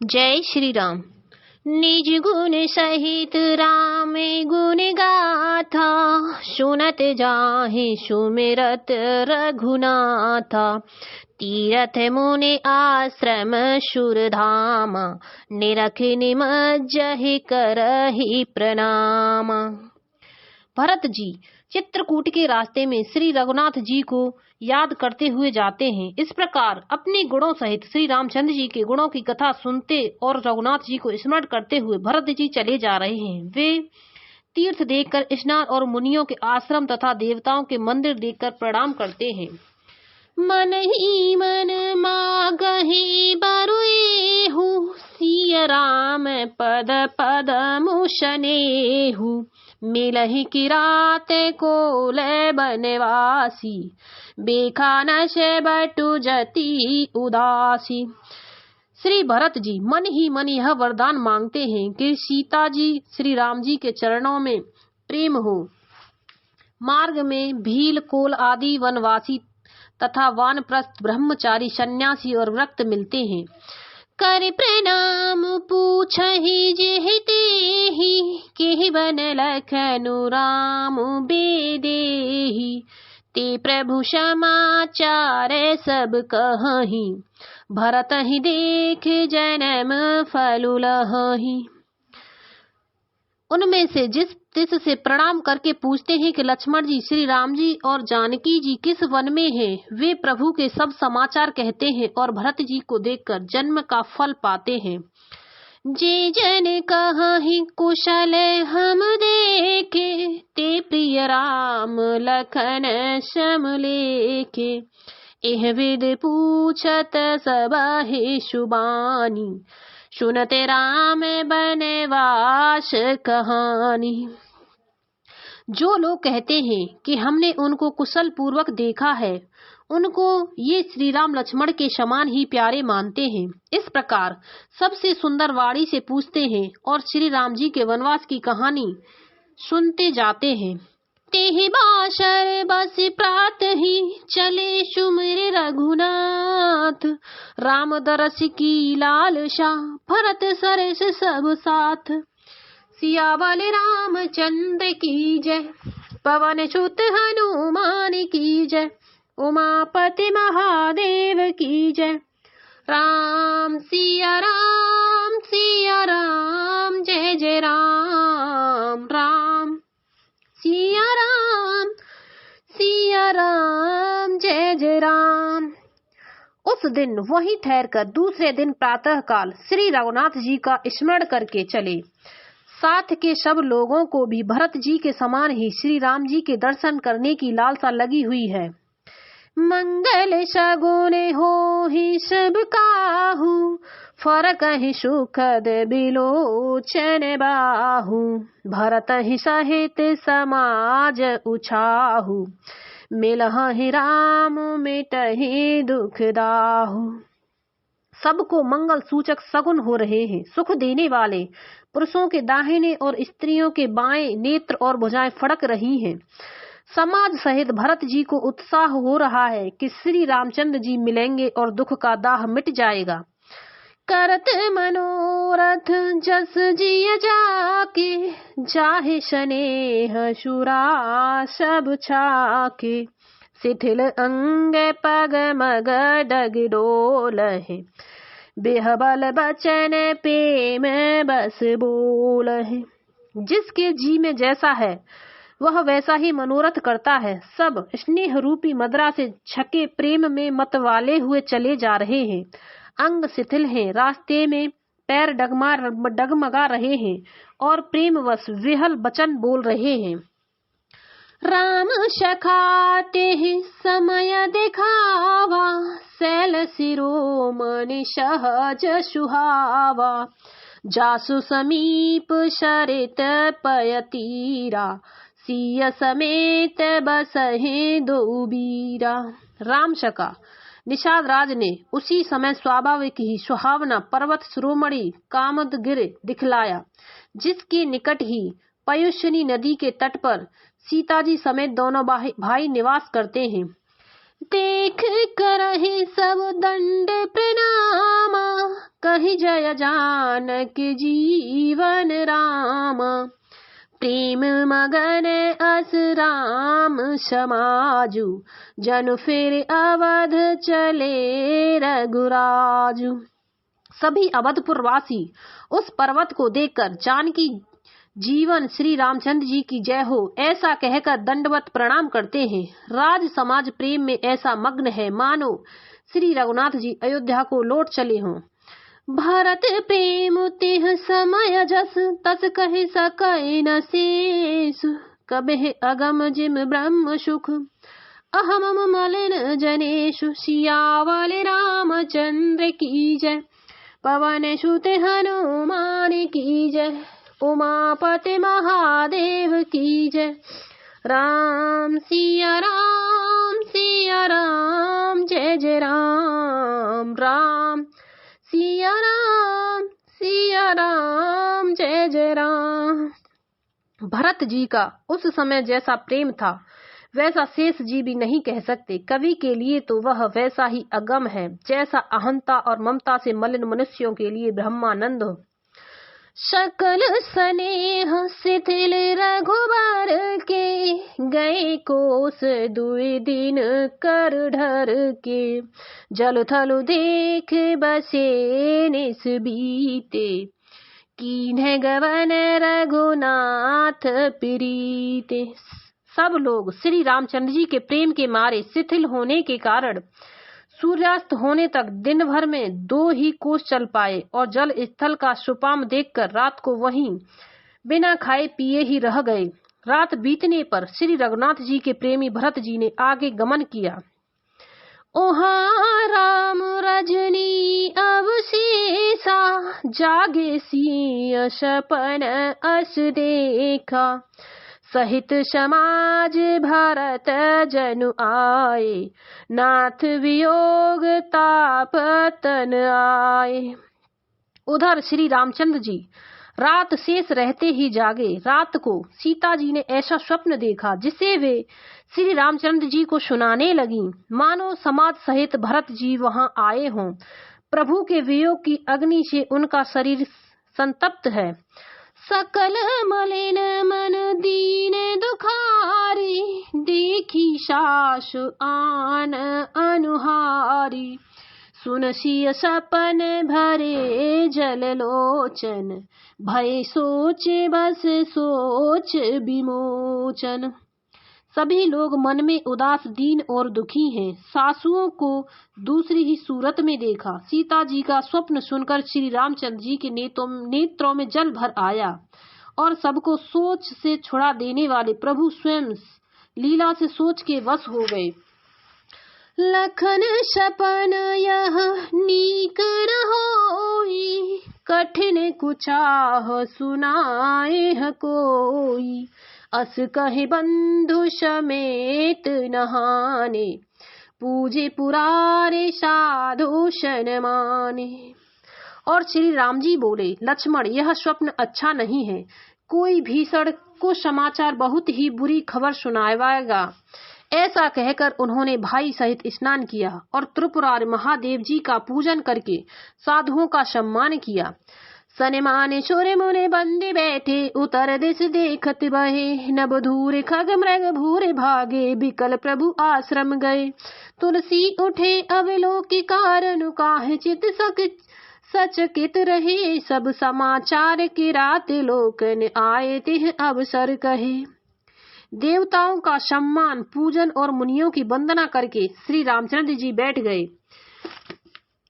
जय श्री राम। निज गुण सहित राम गुण गाथा, सुनत जाहि सुमिरत रघुनाथा। तीरथ मुनि आश्रम सुरधाम, निरख निमज्जहि करहि प्रणाम। भरत जी चित्रकूट के रास्ते में श्री रघुनाथ जी को याद करते हुए जाते हैं। इस प्रकार अपने गुणों सहित श्री रामचंद्र जी के गुणों की कथा सुनते और रघुनाथ जी को स्मरण करते हुए भरत जी चले जा रहे हैं। वे तीर्थ देखकर स्नान और मुनियों के आश्रम तथा देवताओं के मंदिर देखकर प्रणाम करते हैं। मन ही मन मागहि बरुएहु, सिय राम पद पद मुशनेहु। मिलहि किरात कोले बनवासी, बेखा नश बटु जति उदासी। श्री भरत जी मन ही मन यह वरदान मांगते हैं कि सीता जी श्री राम जी के चरणों में प्रेम हो। मार्ग में भील कोल आदि वनवासी तथा वानप्रस्थ ब्रह्मचारी सन्यासी और व्रत मिलते हैं। कर प्रणाम पूछहि जेहि तेहि, केहि बन लखनु राम बेदेहि। ते प्रभु समाचार सब कहहि, भरत ही देख जन्म फल लहहि। उनमें से जिस तिस से प्रणाम करके पूछते हैं कि लक्ष्मण जी, श्री राम जी और जानकी जी किस वन में हैं। वे प्रभु के सब समाचार कहते हैं और भरत जी को देखकर जन्म का फल पाते हैं। जे जन कहि कुशल हम देखे, ते प्रिय राम लखन सम लेखे। एह विद पूछत सबहि शुबानी, सुनते राम बनवास कहानी। जो लोग कहते हैं कि हमने उनको कुशल पूर्वक देखा है, उनको ये श्री राम लक्ष्मण के समान ही प्यारे मानते हैं। इस प्रकार सबसे सुंदर वाणी से पूछते हैं और श्री राम जी के वनवास की कहानी सुनते जाते हैं। तेहि बासर बस प्रात ही, चले सुमिर रघुनाथ। राम दरस की लालसा, भरत सरस सब साथ। सियावल रामचंद्र की जय, पवन सुत हनुमान की जय। उमापति महादेव की जय। राम सिया राम सिया राम, जय जय राम राम। सिया राम जय जय राम। उस दिन वहीं ठहरकर दूसरे दिन प्रातः काल श्री रघुनाथ जी का स्मरण करके चले। साथ के सब लोगों को भी भरत जी के समान ही श्री राम जी के दर्शन करने की लालसा लगी हुई है। मंगल सगुन हो ही सब काहू, फरक ही सुखद बिलोचन बाहू। भरत ही सहित समाज उछाहू, मिलहि राम मिटहि दुख दाहू। सबको मंगल सूचक सगुन हो रहे हैं। सुख देने वाले पुरुषों के दाहिने और स्त्रियों के बाएं नेत्र और भुजाएं फड़क रही हैं। समाज सहित भरत जी को उत्साह हो रहा है कि श्री रामचंद्र जी मिलेंगे और दुख का दाह मिट जाएगा। करत मनोरथ जस जिय जाके, जाहे स्नेह सुरा सब छाके। शिथिल अंग पग मग डग डोलहि, बेहबल बचन प्रेम बस बोलहि। जिसके जी में जैसा है वह वैसा ही मनोरथ करता है। सब स्नेह रूपी मदरा से छके प्रेम में मतवाले हुए चले जा रहे हैं। अंग शिथिल हैं, रास्ते में पैर डगमगा रहे हैं और प्रेमवश विहल वचन बोल रहे हैं। राम सखाते ही समय दिखावा, सैल शिरोमणि सहज सुहावा। जासु समीप सरित पय तीरा, सिय समेत बसहि दो बीरा। राम सखा निषाद राज ने उसी समय स्वाभाविक ही सुहावना पर्वत शिरोमणि कामदगिर दिखलाया, जिसके निकट ही पयुष्यनी नदी के तट पर सीता जी समेत दोनों भाई निवास करते हैं। देख करहि सब दंड प्रणाम, कहि जय जानक जीवन राम। प्रेम मगन अस राम समाजु, जन फिर अवध चले रघुराजु। सभी अवधपुर वासी उस पर्वत को देखकर जानकी जीवन श्री रामचंद्र जी की जय हो ऐसा कहकर दंडवत प्रणाम करते हैं। राज समाज प्रेम में ऐसा मग्न है मानो श्री रघुनाथ जी अयोध्या को लौट चले हों। भरत प्रेम तिह समय जस, तस कहि सकै न शेष। कबहि अगम जिम ब्रह्म सुख, अहम मलिन जनेषु। सियावल रामचंद्र की जय, पवन सुत हनुमान की जय। उमापति महादेव की जय। राम सिया राम जय जय राम। राम सिया राम जय जय राम। भरत जी का उस समय जैसा प्रेम था वैसा शेष जी भी नहीं कह सकते। कवि के लिए तो वह वैसा ही अगम है जैसा अहंता और ममता से मलिन मनुष्यों के लिए ब्रह्मानंद हो। सकल स्नेह शिथिल रघुबर के, गए कोस दुई दिन कर ढर के। जल थल देख बसे निस बीते, कीन्ह गवन रघुनाथ प्रीते। सब लोग श्री रामचंद्र जी के प्रेम के मारे शिथिल होने के कारण सूर्यास्त होने तक दिन भर में 2 ही कोस चल पाए और जल स्थल का सुपाम देखकर रात को वहीं बिना खाए पिए ही रह गए। रात बीतने पर श्री रघुनाथ जी के प्रेमी भरत जी ने आगे गमन किया। ओहाँ राम रजनी अवशेषा, जागे सिय सपन अस देखा। सहित समाज भरत जनु आए, नाथ वियोग तापतन आए। उधर श्री रामचंद्र जी रात शेष रहते ही जागे। रात को सीता जी ने ऐसा स्वप्न देखा जिसे वे श्री रामचंद्र जी को सुनाने लगी, मानो समाज सहित भरत जी वहां आए हों। प्रभु के वियोग की अग्नि से उनका शरीर संतप्त है। सकल मलिन मन दीन दुखारी, देखी सासु आन अनुहारी। सुनसिय सपन भरे जल लोचन, भय सोच बस सोच विमोचन। सभी लोग मन में उदास दीन और दुखी हैं। सासुओं को दूसरी ही सूरत में देखा। सीता जी का स्वप्न सुनकर श्री रामचंद्र जी के नेत्रों में जल भर आया और सबको सोच से छुड़ा देने वाले प्रभु स्वयं लीला से सोच के वश हो गए। लखन सपन यह नीक न होई, कठिन कुचाह सुनाए कोई। अस कहे बंधु समेत नहाने, पूजे पुरारे साधु शन माने। और श्री राम जी बोले, लक्ष्मण यह स्वप्न अच्छा नहीं है। कोई भीषण को समाचार बहुत ही बुरी खबर सुनाएगा। ऐसा कहकर उन्होंने भाई सहित स्नान किया और त्रिपुरारि महादेव जी का पूजन करके साधुओं का सम्मान किया। सनमाने शोरे मुने बंदे बैठे, उतर दिश देखत बहे। नभ धूरे खग मृग भूरे भागे, बिकल प्रभु आश्रम गए। तुलसी उठे अवलोकि कारण, काहे चित सचकित रहे। सब समाचार की रात लोकन, आए तिह अवसर कहे। देवताओं का सम्मान पूजन और मुनियों की वंदना करके श्री रामचंद्र जी बैठ गए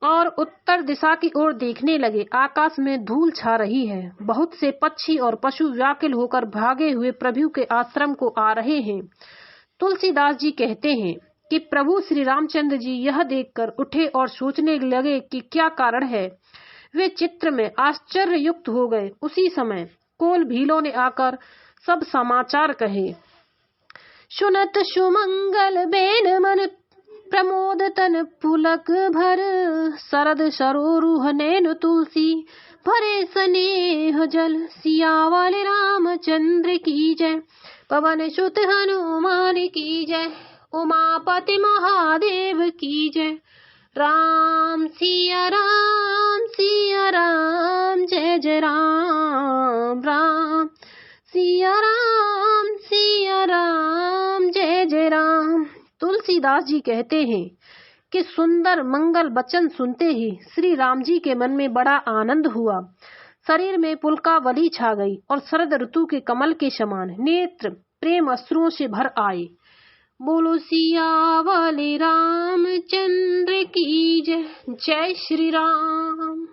और उत्तर दिशा की ओर देखने लगे। आकाश में धूल छा रही है। बहुत से पक्षी और पशु व्याकुल होकर भागे हुए प्रभु के आश्रम को आ रहे हैं। तुलसीदास जी कहते हैं कि प्रभु श्री रामचंद्र जी यह देखकर उठे और सोचने लगे कि क्या कारण है। वे चित्र में आश्चर्य युक्त हो गए। उसी समय कोल भीलों ने आकर सब समाचार कहे। सुनत सुमंगल बेन मन, प्रमोद तन पुलक भर। शरद सरोरुह नैन तुलसी, भरे स्नेह जल। सियावल रामचंद्र की जय, पवन सुत हनुमान की जय। उमापति महादेव की जय। राम सिया राम जय जय राम। राम सिया राम जय जय राम। तुलसीदास जी कहते हैं कि सुंदर मंगल वचन सुनते ही श्री राम जी के मन में बड़ा आनंद हुआ। शरीर में पुलकावली छा गई और शरद ऋतु के कमल के समान नेत्र प्रेम अश्रुओं से भर आए। बोलो सियावले रामचंद्र की जय। जय श्री राम।